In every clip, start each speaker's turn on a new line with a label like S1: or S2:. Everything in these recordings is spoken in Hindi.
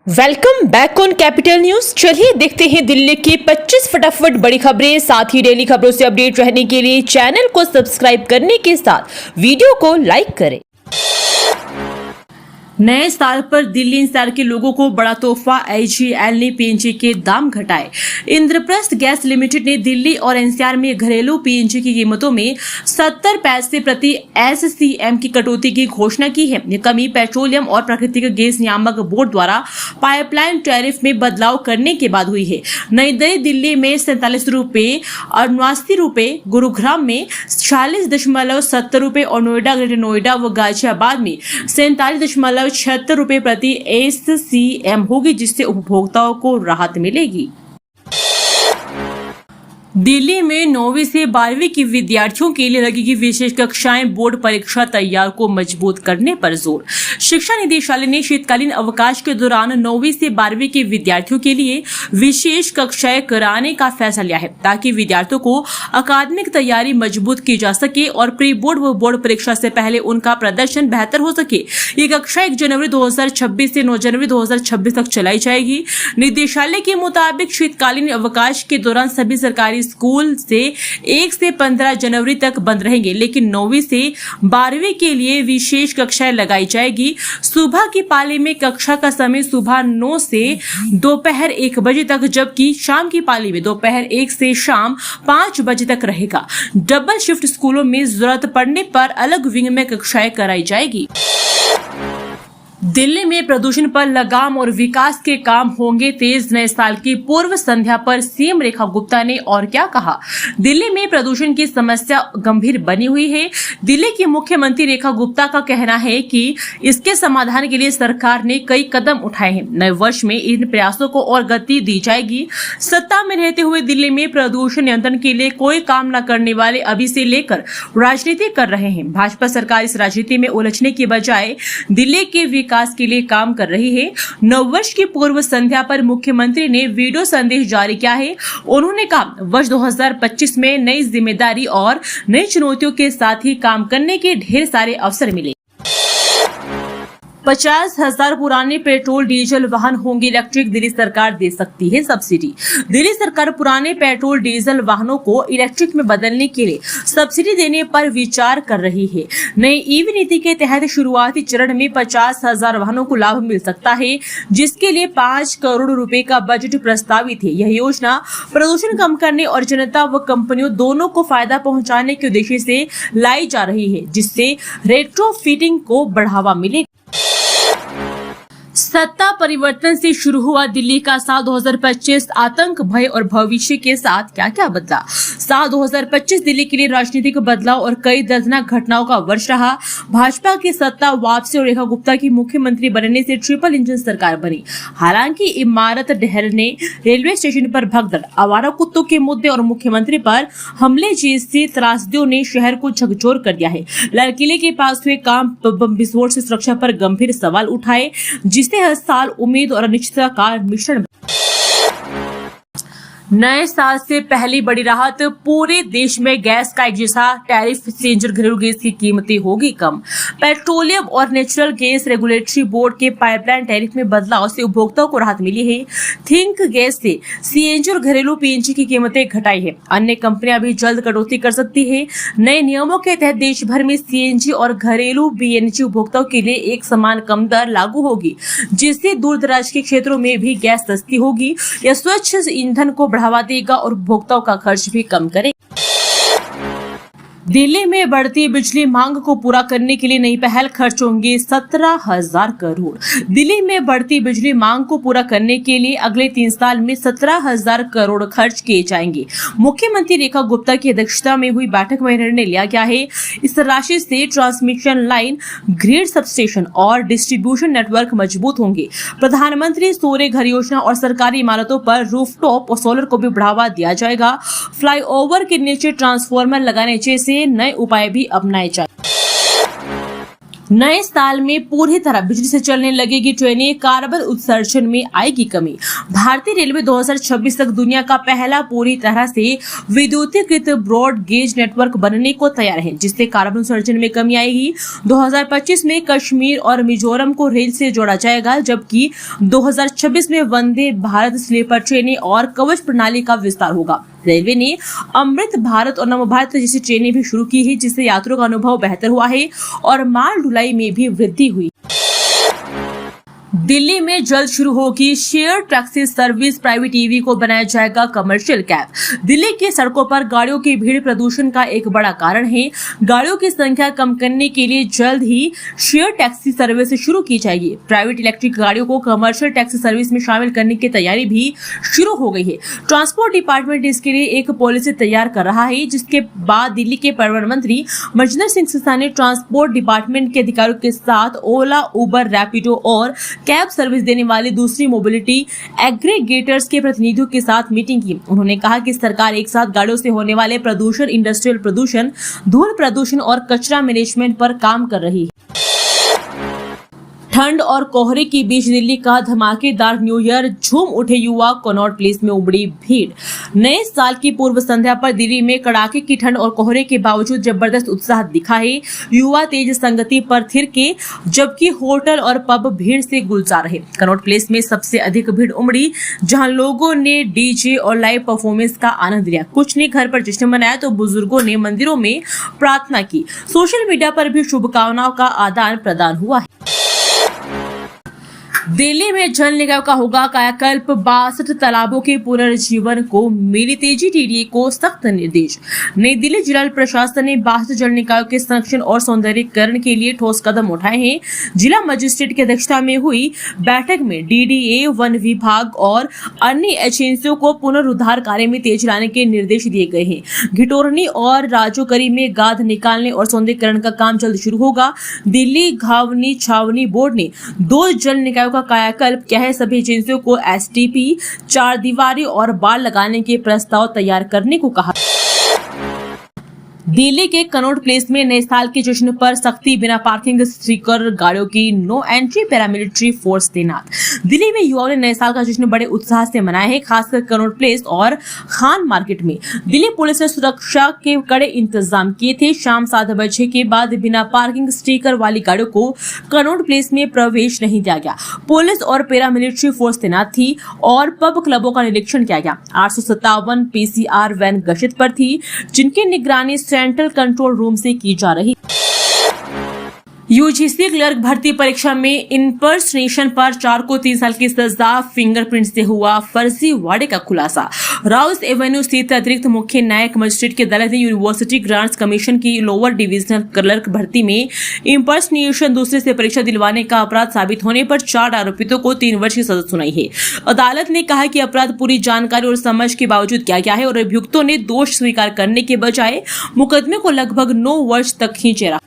S1: Welcome back on capital news. चलिए देखते हैं दिल्ली की 25 फटाफट बड़ी खबरें। साथ ही डेली खबरों से अपडेट रहने के लिए चैनल को सब्सक्राइब करने के साथ वीडियो को लाइक करें। नए साल पर दिल्ली एनसीआर के लोगों को बड़ा तोहफा, एचईएल ने पीएनजी के दाम घटाए। इंद्रप्रस्थ गैस लिमिटेड ने दिल्ली और एनसीआर में घरेलू पीएनजी की कीमतों में 70 पैसे प्रति एससीएम की कटौती की घोषणा की है। ये कमी पेट्रोलियम और प्राकृतिक गैस नियामक बोर्ड द्वारा पाइपलाइन टैरिफ में बदलाव करने के बाद हुई है। नई दिल्ली में 47 रुपए और 89 रुपए, गुरुग्राम में 46.70 रुपए और नोएडा, ग्रेटर नोएडा व गाजियाबाद में 47.76 रुपए प्रति एससीएम होगी, जिससे उपभोक्ताओं को राहत मिलेगी। दिल्ली में 9वीं से 12वीं की विद्यार्थियों के लिए लगेगी विशेष कक्षाएं, बोर्ड परीक्षा तैयार को मजबूत करने पर जोर। शिक्षा निदेशालय ने शीतकालीन अवकाश के दौरान 9वीं से 12वीं के विद्यार्थियों के लिए विशेष कक्षाएं कराने का फैसला लिया है, ताकि विद्यार्थियों को अकादमिक तैयारी मजबूत की जा सके और प्री बोर्ड व बोर्ड परीक्षा से पहले उनका प्रदर्शन बेहतर हो सके। ये कक्षा 1 जनवरी 2026 से 9 जनवरी 2026 तक चलाई जाएगी। निदेशालय के मुताबिक शीतकालीन अवकाश के दौरान सभी सरकारी स्कूल से 1 से 15 जनवरी तक बंद रहेंगे, लेकिन 9वीं से 12वीं के लिए विशेष कक्षाएं लगाई जाएगी। सुबह की पाली में कक्षा का समय सुबह 9 से दोपहर 1 बजे तक, जबकि शाम की पाली में दोपहर 1 से शाम 5 बजे तक रहेगा। डबल शिफ्ट स्कूलों में जरूरत पड़ने पर अलग विंग में कक्षाएं कराई जाएगी। दिल्ली में प्रदूषण पर लगाम और विकास के काम होंगे तेज। नए साल की पूर्व संध्या पर सीएम रेखा गुप्ता ने और क्या कहा। दिल्ली में प्रदूषण की समस्या गंभीर बनी हुई है। दिल्ली की मुख्यमंत्री रेखा गुप्ता का कहना है कि इसके समाधान के लिए सरकार ने कई कदम उठाए हैं। नए वर्ष में इन प्रयासों को और गति दी जाएगी। सत्ता में रहते हुए दिल्ली में प्रदूषण नियंत्रण के लिए कोई काम न करने वाले अभी से लेकर राजनीति कर रहे हैं। भाजपा सरकार इस राजनीति में उलझने की बजाय दिल्ली के विकास के लिए काम कर रही है। नववर्ष की पूर्व संध्या पर मुख्यमंत्री ने वीडियो संदेश जारी किया है। उन्होंने कहा, वर्ष 2025 में नई जिम्मेदारी और नई चुनौतियों के साथ ही काम करने के ढेर सारे अवसर मिले। 50,000 पुराने पेट्रोल डीजल वाहन होंगे इलेक्ट्रिक। दिल्ली सरकार दे सकती है सब्सिडी। दिल्ली सरकार पुराने पेट्रोल डीजल वाहनों को इलेक्ट्रिक में बदलने के लिए सब्सिडी देने पर विचार कर रही है। नई ईवी नीति के तहत शुरुआती चरण में 50,000 वाहनों को लाभ मिल सकता है, जिसके लिए 5 करोड़ रुपए का बजट प्रस्तावित है। यह योजना प्रदूषण कम करने और जनता व कंपनियों दोनों को फायदा पहुंचाने के उद्देश्य से लाई जा रही है, जिससे रेट्रोफिटिंग को बढ़ावा मिलेगा। सत्ता परिवर्तन से शुरू हुआ दिल्ली का साल 2025 आतंक, भय और भविष्य के साथ क्या क्या बदला। साल 2025 दिल्ली के लिए राजनीतिक बदलाव और कई दर्दनाक घटनाओं का वर्ष रहा। भाजपा की सत्ता वापसी और रेखा गुप्ता की मुख्यमंत्री बनने से ट्रिपल इंजन सरकार बनी। हालांकि इमारत ढहने, रेलवे स्टेशन पर भगदड़, आवारा कुत्तों के मुद्दे और मुख्यमंत्री पर हमले जैसी त्रासदियों ने शहर को झकझोर कर दिया है। लाल किले के पास हुए काम बम विस्फोट से सुरक्षा पर गंभीर सवाल उठाए, जिससे हर साल उम्मीद और अनिश्चितता का मिश्रण। नए साल से पहली बड़ी राहत, पूरे देश में गैस का एक जैसा टैरिफ, सीएनजी घरेलू गैस की कीमतें होगी कम। पेट्रोलियम और नेचुरल गैस रेगुलेटरी बोर्ड के पाइपलाइन टैरिफ में बदलाव से उपभोक्ताओं को राहत मिली है। थिंक गैस से सीएनजी और घरेलू पीएनजी की कीमतें घटाई है। अन्य कंपनियां भी जल्द कटौती कर सकती है। नए नियमों के तहत देश भर में सीएनजी और घरेलू पीएनजी उपभोक्ताओं के लिए एक समान कम दर लागू होगी, जिससे दूर दराज के क्षेत्रों में भी गैस सस्ती होगी। यह स्वच्छ ईंधन को बढ़ावा देगा और उपभोक्ताओं का खर्च भी कम करेगा। दिल्ली में बढ़ती बिजली मांग को पूरा करने के लिए नई पहल, खर्च होंगे 17,000 करोड़। दिल्ली में बढ़ती बिजली मांग को पूरा करने के लिए अगले 3 साल में 17,000 करोड़ खर्च किए जाएंगे। मुख्यमंत्री रेखा गुप्ता की अध्यक्षता में हुई बैठक में निर्णय लिया गया है। इस राशि से ट्रांसमिशन लाइन, ग्रिड, सबस्टेशन और डिस्ट्रीब्यूशन नेटवर्क मजबूत होंगे। प्रधानमंत्री सूर्य घर योजना और सरकारी इमारतों पर रूफटॉप और सोलर को भी बढ़ावा दिया जाएगा। फ्लाईओवर के नीचे ट्रांसफार्मर लगाने जैसे नए उपाय भी अपनाए जाए। नए साल में पूरी तरह बिजली से चलने लगेगी ट्रेनें, कार्बन उत्सर्जन में आएगी कमी। भारतीय रेलवे 2026 तक दुनिया का पहला पूरी तरह से विद्युतीकृत ब्रॉड गेज नेटवर्क बनने को तैयार है, जिससे कार्बन उत्सर्जन में कमी आएगी। 2025 में कश्मीर और मिजोरम को रेल से जोड़ा जाएगा, जबकि 2026 में वंदे भारत स्लीपर ट्रेनें और कवच प्रणाली का विस्तार होगा। रेलवे ने अमृत भारत और नव भारत जैसी ट्रेनें भी शुरू की है, जिससे यात्रियों का अनुभव बेहतर हुआ है और माल ढुलाई में भी वृद्धि हुई। दिल्ली में जल्द शुरू होगी share taxi service, private EV को बनाया जाएगा कमर्शियल कैब। दिल्ली की सड़कों पर गाड़ियों की भीड़ प्रदूषण का एक बड़ा कारण है। गाड़ियों की संख्या कम करने के लिए जल्द ही शेयर टैक्सी सर्विस शुरू की जाएगी। प्राइवेट इलेक्ट्रिक गाड़ियों को कमर्शियल टैक्सी सर्विस में शामिल करने की तैयारी भी शुरू हो गई है। ट्रांसपोर्ट डिपार्टमेंट इसके लिए एक पॉलिसी तैयार कर रहा है, जिसके बाद दिल्ली के परिवहन मंत्री महेंद्र सिंह सिरसा ने ट्रांसपोर्ट डिपार्टमेंट के अधिकारियों के साथ ओला, उबर, रैपिडो और कैब सर्विस देने वाले दूसरी मोबिलिटी एग्रीगेटर्स के प्रतिनिधियों के साथ मीटिंग की। उन्होंने कहा कि सरकार एक साथ गाड़ियों से होने वाले प्रदूषण, इंडस्ट्रियल प्रदूषण, धूल प्रदूषण और कचरा मैनेजमेंट पर काम कर रही है। ठंड और कोहरे के बीच दिल्ली का धमाकेदार न्यू ईयर, झूम उठे युवा, कनॉट प्लेस में उमड़ी भीड़। नए साल की पूर्व संध्या पर दिल्ली में कड़ाके की ठंड और कोहरे के बावजूद जबरदस्त उत्साह दिखा है। युवा तेज संगति पर थिरके, जबकि होटल और पब भीड़ से गुलजार रहे। कनॉट प्लेस में सबसे अधिक भीड़ उमड़ी, जहां लोगों ने डीजे और लाइव परफॉर्मेंस का आनंद लिया। कुछ ने घर पर जश्न मनाया तो बुजुर्गों ने मंदिरों में प्रार्थना की। सोशल मीडिया पर भी शुभकामनाओं का आदान प्रदान हुआ है। दिल्ली में जल निगम का होगा कायाकल्प, 62 तालाबों के पुनर्जीवन को मिली तेजी, टीडीए को सख्त निर्देश। नई दिल्ली जिला प्रशासन ने 62 जल निकायों के संरक्षण और सौंदर्यीकरण के लिए ठोस कदम उठाए हैं। जिला मजिस्ट्रेट की अध्यक्षता में हुई बैठक में डीडीए, वन विभाग और अन्य एजेंसियों को पुनरुद्धार कार्य में तेजी लाने के निर्देश दिए गए हैं। घिटोरनी और राजोकरी में गाद निकालने और सौंदर्यीकरण का काम जल्द शुरू होगा। दिल्ली घावनी छावनी बोर्ड ने 2 जल निकायों का कायाकल्प किया है। सभी एजेंसियों को एसटीपी, 4 दीवारी और बाड़ लगाने के प्रस्ताव तैयार करने को कहा। दिल्ली के कनॉट प्लेस में नए साल के जश्न पर सख्ती, बिना पार्किंग स्टिकर, गाड़ियों की नो एंट्री, पैरामिलिट्री फोर्स तैनात। दिल्ली में युवाओं ने नए साल का जश्न बड़े उत्साह से मनाया है, खासकर कनॉट प्लेस और खान मार्केट में। दिल्ली पुलिस ने सुरक्षा के कड़े इंतजाम किए थे। शाम 7 बजे के बाद बिना पार्किंग स्टिकर वाली गाड़ियों को कनॉट प्लेस में प्रवेश नहीं दिया गया। पुलिस और पैरामिलिट्री फोर्स तैनात थी और पब क्लबों का निरीक्षण किया गया। 857 पीसीआर वैन गश्त पर थी, जिनकी निगरानी सेंट्रल कंट्रोल रूम से की जा रही। यूजीसी क्लर्क भर्ती परीक्षा में इंपर्सनेशन पर 4 को 3 साल की सजा, फिंगरप्रिंट से हुआ फर्जीवाड़े का खुलासा। राउस एवेन्यू स्थित अतिरिक्त मुख्य न्यायिक मजिस्ट्रेट की अदालत ने यूनिवर्सिटी ग्रांट्स कमीशन की लोअर डिविजनल क्लर्क भर्ती में इंपर्सनेशन, दूसरे से परीक्षा दिलवाने का अपराध साबित होने पर 4 आरोपितों को 3 वर्ष की सजा सुनाई है। अदालत ने कहा कि अपराध पूरी जानकारी और समझ के बावजूद किया गया है और अभियुक्तों ने दोष स्वीकार करने के बजाय मुकदमे को लगभग 9 वर्ष तक खींचे रहा।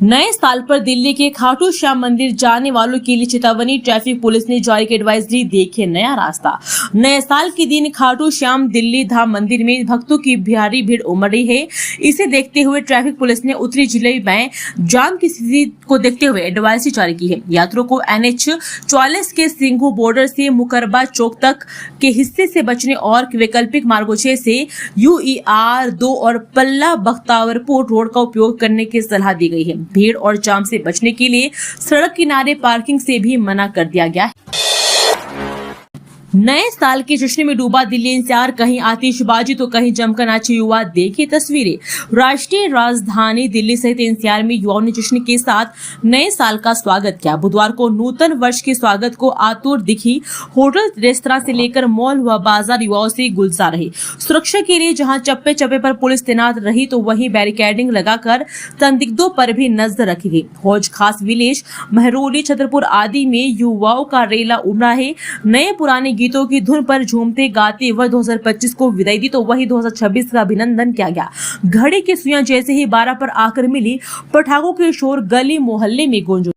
S1: नए साल पर दिल्ली के खाटू श्याम मंदिर जाने वालों के लिए चेतावनी, ट्रैफिक पुलिस ने जारी की एडवाइजरी, देखे नया रास्ता। नए साल के दिन खाटू श्याम दिल्ली धाम मंदिर में भक्तों की भारी भीड़ उमड़ रही है। इसे देखते हुए ट्रैफिक पुलिस ने उत्तरी जिले में जाम की स्थिति को देखते हुए एडवाइजरी जारी की है। यात्रियों को NH 44 के सिंघू बॉर्डर से मुकरबा चौक तक के हिस्से से बचने और वैकल्पिक मार्गों 6 से UER 2 और पल्ला बख्तावरपुर रोड का उपयोग करने की सलाह दी गई है। भीड़ और जाम से बचने के लिए सड़क किनारे पार्किंग से भी मना कर दिया गया है। नए साल के जश्न में डूबा दिल्ली एनसीआर, कहीं आतिशबाजी तो कहीं जमकर नाचे युवा, देखी तस्वीरें। राष्ट्रीय राजधानी दिल्ली सहित एनसीआर में युवाओं ने जश्न के साथ नए साल का स्वागत किया। बुधवार को नूतन वर्ष के स्वागत को आतुर दिखी होटल, रेस्तरां से लेकर मॉल व बाजार युवाओं से गुलजार रहे। सुरक्षा के लिए जहां चप्पे चप्पे पर पुलिस तैनात रही तो वहीं बैरिकेडिंग लगाकर संदिग्धों पर भी नजर रखी गई। हौज खास विलेज, महरौली, छतरपुर आदि में युवाओं का रेला उमड़ा है। नए पुराने गीतों की धुन पर झूमते गाते वह 2025 को विदाई दी तो वही 2026 का अभिनंदन किया गया। घड़ी की सुइयां जैसे ही 12 पर आकर मिली, पटाखों के शोर गली मोहल्ले में गूंज।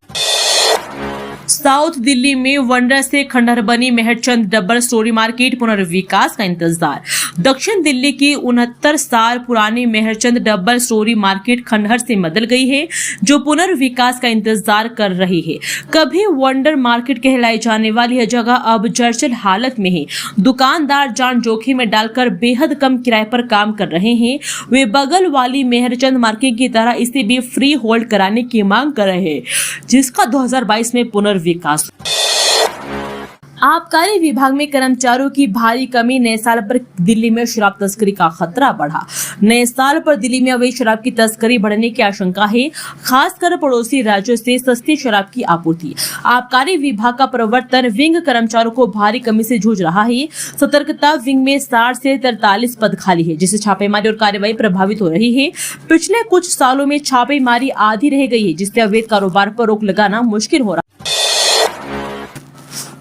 S1: साउथ दिल्ली में वंडर से खंडहर बनी मेहरचंद डबल स्टोरी मार्केट पुनर्विकास का इंतजार। दक्षिण दिल्ली की 69 साल पुरानी मेहरचंद डबल स्टोरी मार्केट खंडहर से बदल गई है, जो पुनर्विकास का इंतजार कर रही है। कभी वंडर मार्केट कहलाई जाने वाली यह जगह अब जर्जर हालत में है। दुकानदार जान जोखिम में डालकर बेहद कम किराए पर काम कर रहे हैं। वे बगल वाली मेहरचंद मार्केट की तरह इसे भी फ्री होल्ड कराने की मांग कर रहे हैं, जिसका 2022 में पुनर्विकास। आबकारी विभाग में कर्मचारियों की भारी कमी। नए साल पर दिल्ली में शराब तस्करी का खतरा बढ़ा। नए साल पर दिल्ली में अवैध शराब की तस्करी बढ़ने की आशंका है, खासकर पड़ोसी राज्यों से सस्ती शराब की आपूर्ति। आबकारी विभाग का प्रवर्तन विंग कर्मचारियों को भारी कमी से जूझ रहा है। सतर्कता विंग में 60 से 43 पद खाली है, जिससे छापेमारी और कार्रवाई प्रभावित हो रही है। पिछले कुछ सालों में छापेमारी आधी रह गई है, जिससे अवैध कारोबार पर रोक लगाना मुश्किल हो रहा है।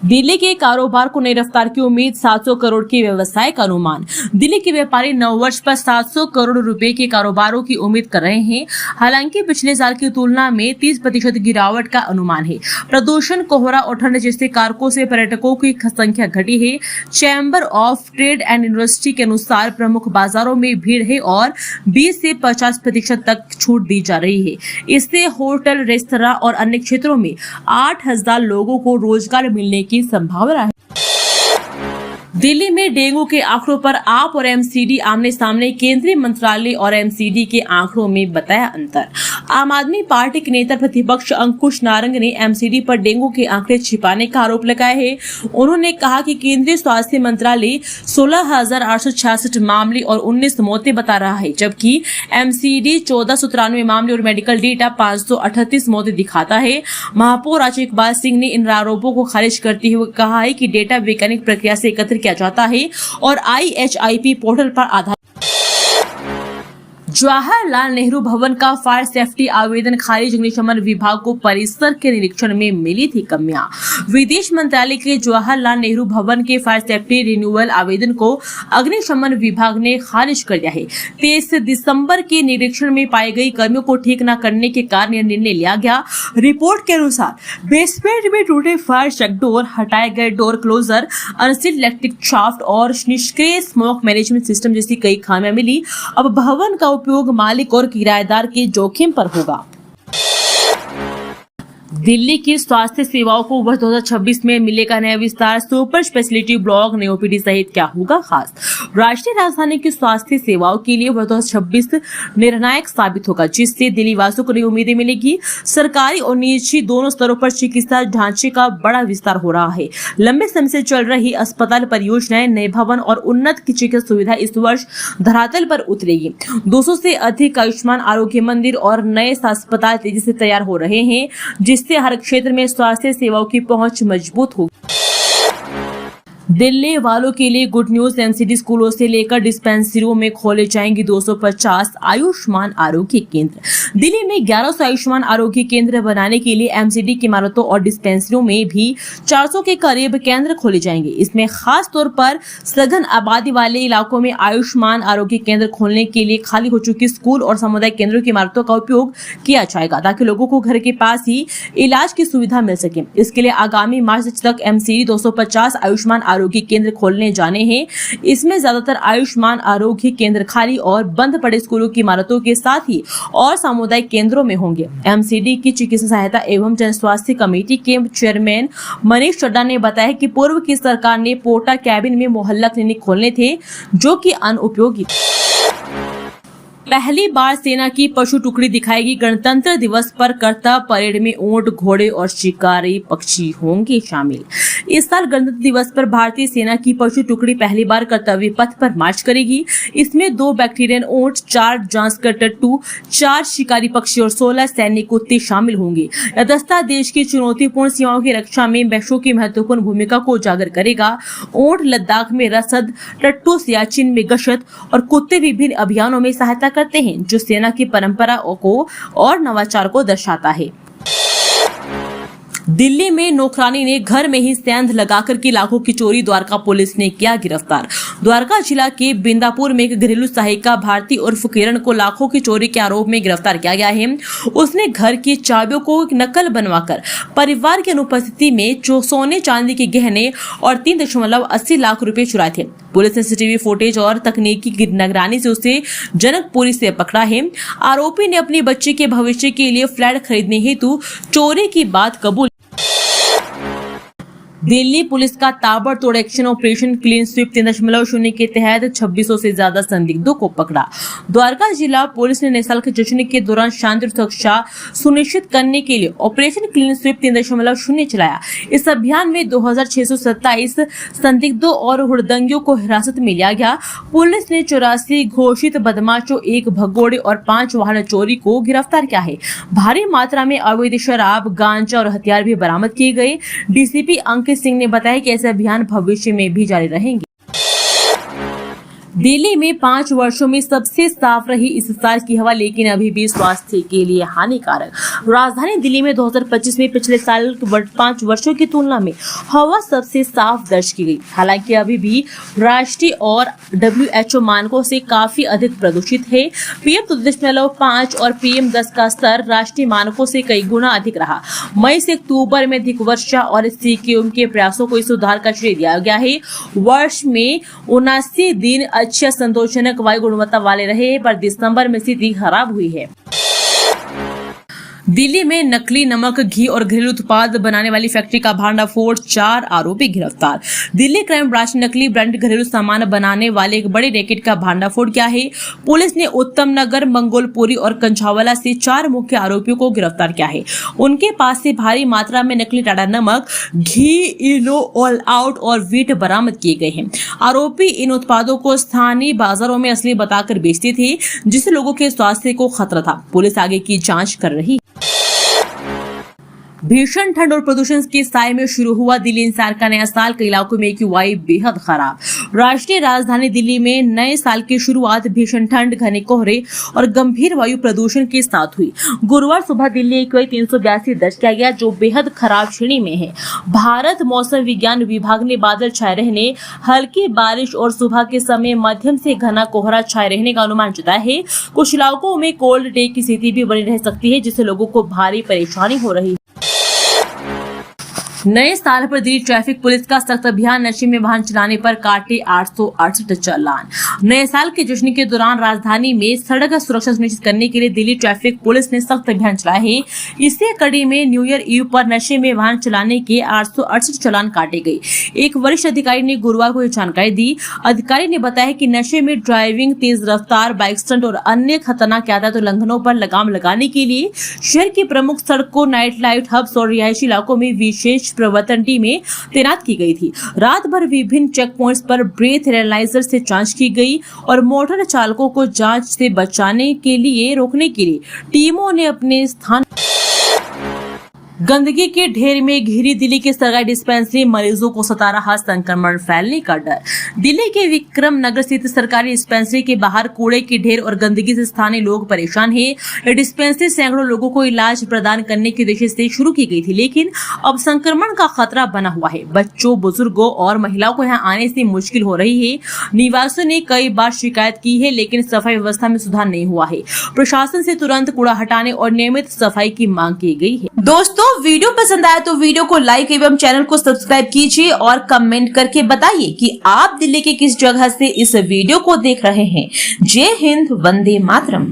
S1: दिल्ली के कारोबार को नई रफ्तार की उम्मीद। 700 करोड़ के व्यवसाय का अनुमान। दिल्ली के व्यापारी नववर्ष पर 700 करोड़ रुपए के कारोबारों की उम्मीद कर रहे हैं। हालांकि पिछले साल की तुलना में 30% गिरावट का अनुमान है। प्रदूषण, कोहरा और ठंड जैसे कारकों से पर्यटकों की संख्या घटी है। Chamber of trade and industry के अनुसार प्रमुख बाजारों में भीड़ है और 20 से 50% तक छूट दी जा रही है। इससे होटल, रेस्तरां और अन्य क्षेत्रों में 8000 लोगों को रोजगार मिलने की संभावना है। दिल्ली में डेंगू के आंकड़ों पर आप और एमसीडी आमने सामने। केंद्रीय मंत्रालय और एमसीडी के आंकड़ों में बताया अंतर। आम आदमी पार्टी के नेता प्रतिपक्ष अंकुश नारंग ने एमसीडी पर डेंगू के आंकड़े छिपाने का आरोप लगाया है। उन्होंने कहा कि केंद्रीय स्वास्थ्य मंत्रालय 16,866 मामले और 19 मौतें बता रहा है, जबकि एमसीडी 1493 मामले और मेडिकल डेटा 538 मौतें दिखाता है। महापौर राजू इकबाल सिंह ने इन आरोपों को खारिज करते हुए कहा है कि डेटा वैज्ञानिक प्रक्रिया से एकत्र किया जाता है और IHIP पोर्टल पर आधारित। जवाहरलाल नेहरू भवन का फायर सेफ्टी आवेदन खारिज। अग्निशमन विभाग को परिसर के निरीक्षण में मिली थी कमियां। विदेश मंत्रालय के जवाहरलाल नेहरू भवन के फायर सेफ्टी रिन्यूअल आवेदन को अग्निशमन विभाग ने खारिज कर दिया है। 23 दिसंबर के निरीक्षण में पाई गई कमियों को ठीक न करने के कारण यह निर्णय लिया गया। रिपोर्ट के अनुसार बेसमेंट में टूटे फायर चेक डोर, हटाए गए door closer, unsealed electric shaft और निष्क्रिय स्मोक मैनेजमेंट सिस्टम जैसी कई खामियां मिली। अब भवन का उपयोग मालिक और किराएदार के जोखिम पर होगा। दिल्ली की स्वास्थ्य सेवाओं को वर्ष 2026 में मिलेगा नया विस्तार। सुपर स्पेशलिटी ब्लॉक, नई ओपीडी सहित क्या होगा खास। राष्ट्रीय राजधानी की स्वास्थ्य सेवाओं के लिए वर्ष 2026 निर्णायक साबित होगा, जिससे दिल्ली वासियों को नई उम्मीदें मिलेगी। सरकारी और निजी दोनों स्तरों पर चिकित्सा ढांचे का बड़ा विस्तार हो रहा है। लंबे समय से चल रही अस्पताल परियोजनाएं, नए भवन और उन्नत चिकित्सा सुविधा इस वर्ष धरातल पर उतरेगी। 200 से अधिक आयुष्मान आरोग्य मंदिर और नए अस्पताल तेजी से तैयार हो रहे हैं, जिससे हर क्षेत्र में स्वास्थ्य सेवाओं की पहुंच मजबूत होगी। दिल्ली वालों के लिए गुड न्यूज। एमसीडी स्कूलों से लेकर डिस्पेंसरियों में खोले जाएंगे 250 आयुष्मान आरोग्य केंद्र। दिल्ली में 1100 आयुष्मान आरोग्य केंद्र बनाने के लिए एमसीडी की इमारतों और डिस्पेंसरियों में भी 400 के करीब केंद्र खोले जाएंगे। इसमें खास तौर पर सघन आबादी वाले इलाकों में आयुष्मान आरोग्य केंद्र खोलने के लिए खाली हो चुकी स्कूल और सामुदायिक केंद्रों की इमारतों का उपयोग किया जाएगा, ताकि लोगों को घर के पास ही इलाज की सुविधा मिल सके। इसके लिए आगामी मार्च तक एमसीडी 250 आयुष्मान आरोग्य केंद्र खोलने जाने हैं। इसमें ज्यादातर आयुष्मान आरोग्य केंद्र खाली और बंद पड़े स्कूलों की इमारतों के साथ ही और सामुदायिक केंद्रों में होंगे। एमसीडी की चिकित्सा सहायता एवं जन स्वास्थ्य कमेटी के चेयरमैन मनीष चड्डा ने बताया कि पूर्व की सरकार ने पोर्टा कैबिन में मोहल्ला क्लिनिक खोलने थे, जो कि अनुपयोगी। पहली बार सेना की पशु टुकड़ी दिखाएगी। गणतंत्र दिवस पर कर्तव्य परेड में ऊंट, घोड़े और शिकारी पक्षी होंगे शामिल। इस साल गणतंत्र दिवस पर भारतीय सेना की पशु टुकड़ी पहली बार कर्तव्य पथ पर मार्च करेगी। इसमें 2 बैक्टीरियन ऊंट, 4 जांचकर टट्टू, 4 शिकारी पक्षी और 16 सैन्य कुत्ते शामिल होंगे। यह दस्ता देश की चुनौतीपूर्ण सीमाओं की रक्षा में बैशों की महत्वपूर्ण भूमिका को उजागर करेगा। ऊंट लद्दाख में रसद, टट्टू सियाचिन में गश्त और कुत्ते विभिन्न अभियानों में सहायता करते हैं, जो सेना की परंपरा को और नवाचार को दर्शाता है। दिल्ली में नौकरानी ने घर में ही सेंध लगाकर की लाखों की चोरी, द्वारका पुलिस ने किया गिरफ्तार। द्वारका जिला के बिंदापुर में एक घरेलू सहायिका भारती उर्फ किरण को लाखों की चोरी के आरोप में गिरफ्तार किया गया है। उसने घर की चाबियों को नकल बनवाकर परिवार की अनुपस्थिति में सोने चांदी के गहने और 3.80 लाख रुपए चुराए थे। पुलिस ने सीसीटीवी फुटेज और तकनीकी की निगरानी से उसे जनकपुरी से पकड़ा है। आरोपी ने अपनी बच्ची के भविष्य के लिए फ्लैट खरीदने हेतु चोरी की बात कबूल। दिल्ली पुलिस का ताबड़तोड़ एक्शन ऑपरेशन क्लीन स्वीप 3.0 के तहत 2600 से ज्यादा संदिग्धों को पकड़ा। द्वारका जिला पुलिस ने नए साल के जश्न के दौरान शांति और सुरक्षा सुनिश्चित करने के लिए ऑपरेशन क्लीन स्वीप 3.0 चलाया। इस अभियान में 2627 संदिग्धों और हुड़दंगियों को हिरासत में लिया गया। पुलिस ने 84 घोषित बदमाशों, 1 भगोड़े और 5 वाहन चोरी को गिरफ्तार किया है। भारी मात्रा में अवैध शराब, गांजा और हथियार भी बरामद किए गए। डीसीपी अंकित सिंह ने बताया कि ऐसे अभियान भविष्य में भी जारी रहेंगे। दिल्ली में 5 वर्षों में सबसे साफ रही इस साल की हवा, लेकिन अभी भी स्वास्थ्य के लिए हानिकारक। राजधानी दिल्ली में 2025 में पिछले साल 5 वर्षों की तुलना में हवा सबसे साफ दर्ज की गई। हालांकि अभी भी राष्ट्रीय और WHO मानकों से काफी अधिक प्रदूषित है। PM 2.5 और PM 10 का स्तर राष्ट्रीय मानकों से कई गुना अधिक रहा। मई से अक्टूबर में अधिक वर्षा और CQM के प्रयासों को इस सुधार का श्रेय दिया गया है। वर्ष में 79 दिन अच्छा संतोषजनक वायु गुणवत्ता वाले रहे, पर दिसंबर में स्थिति खराब हुई है। दिल्ली में नकली नमक, घी और घरेलू उत्पाद बनाने वाली फैक्ट्री का भांडाफोड़, 4 आरोपी गिरफ्तार। दिल्ली क्राइम ब्रांच ने नकली ब्रांड घरेलू सामान बनाने वाले एक बड़े रैकेट का भांडाफोड़ किया है। पुलिस ने उत्तम नगर, मंगोलपुरी और कंझावला से 4 मुख्य आरोपियों को गिरफ्तार किया है। उनके पास से भारी मात्रा में नकली टाटा नमक, घी, इनो, ऑल आउट और वीट बरामद किए गए हैं। आरोपी इन उत्पादों को स्थानीय बाजारों में असली बताकर बेचते थे, जिससे लोगों के स्वास्थ्य को खतरा था। पुलिस आगे की जांच कर रही है। भीषण ठंड और प्रदूषण के साए में शुरू हुआ दिल्ली एनसीआर का नया साल। कई इलाकों में एक्यूआई बेहद खराब। राष्ट्रीय राजधानी दिल्ली में नए साल की शुरुआत भीषण ठंड, घने कोहरे और गंभीर वायु प्रदूषण के साथ हुई। गुरुवार सुबह दिल्ली एक्यूआई 382 दर्ज किया गया, जो बेहद खराब श्रेणी में है। भारत मौसम विज्ञान विभाग ने बादल छाए रहने, हल्की बारिश और सुबह के समय मध्यम से घना कोहरा छाए रहने का अनुमान जताया है। कुछ इलाकों में कोल्ड डे की स्थिति भी बनी रह सकती है, जिससे लोगों को भारी परेशानी हो रही है। नए साल पर दिल्ली ट्रैफिक पुलिस का सख्त अभियान, नशे में वाहन चलाने पर काटे 868 चालान। नए साल के जश्न के दौरान राजधानी में सड़क सुरक्षा सुनिश्चित करने के लिए दिल्ली ट्रैफिक पुलिस ने सख्त अभियान चलाया है। इसी कड़ी में न्यू ईयर ईव पर नशे में वाहन चलाने के 868 चालान काटे गए। एक वरिष्ठ अधिकारी ने गुरुवार को यह जानकारी दी। अधिकारी ने बताया कि नशे में ड्राइविंग, तेज रफ्तार, बाइक स्टंट और अन्य खतरनाक यातायात उल्लंघनों पर लगाम लगाने के लिए शहर की प्रमुख सड़कों, नाइट लाइट हब्स और रिहायशी इलाकों में विशेष प्रवर्तन टीमें तैनात की गई थी। रात भर विभिन्न चेक पॉइंट्स पर ब्रेथ एनालाइजर से जांच की गई और मोटर चालकों को जांच से बचाने के लिए रोकने के लिए टीमों ने अपने स्थान। गंदगी के ढेर में घिरी दिल्ली के सरकारी डिस्पेंसरी, मरीजों को सता रहा संक्रमण फैलने का डर। दिल्ली के विक्रम नगर स्थित सरकारी डिस्पेंसरी के बाहर कूड़े के ढेर और गंदगी से स्थानीय लोग परेशान हैं। यह डिस्पेंसरी सैकड़ों लोगों को इलाज प्रदान करने के उद्देश्य से शुरू की गई थी, लेकिन अब संक्रमण का खतरा बना हुआ है। बच्चों, बुजुर्गों और महिलाओं को यहाँ आने से मुश्किल हो रही है। निवासियों ने कई बार शिकायत की है, लेकिन सफाई व्यवस्था में सुधार नहीं हुआ है। प्रशासन से तुरंत कूड़ा हटाने और नियमित सफाई की मांग की गई है। दोस्तों, वीडियो पसंद आया तो वीडियो को लाइक एवं चैनल को सब्सक्राइब कीजिए और कमेंट करके बताइए कि आप दिल्ली के किस जगह से इस वीडियो को देख रहे हैं। जय हिंद, वंदे मातरम।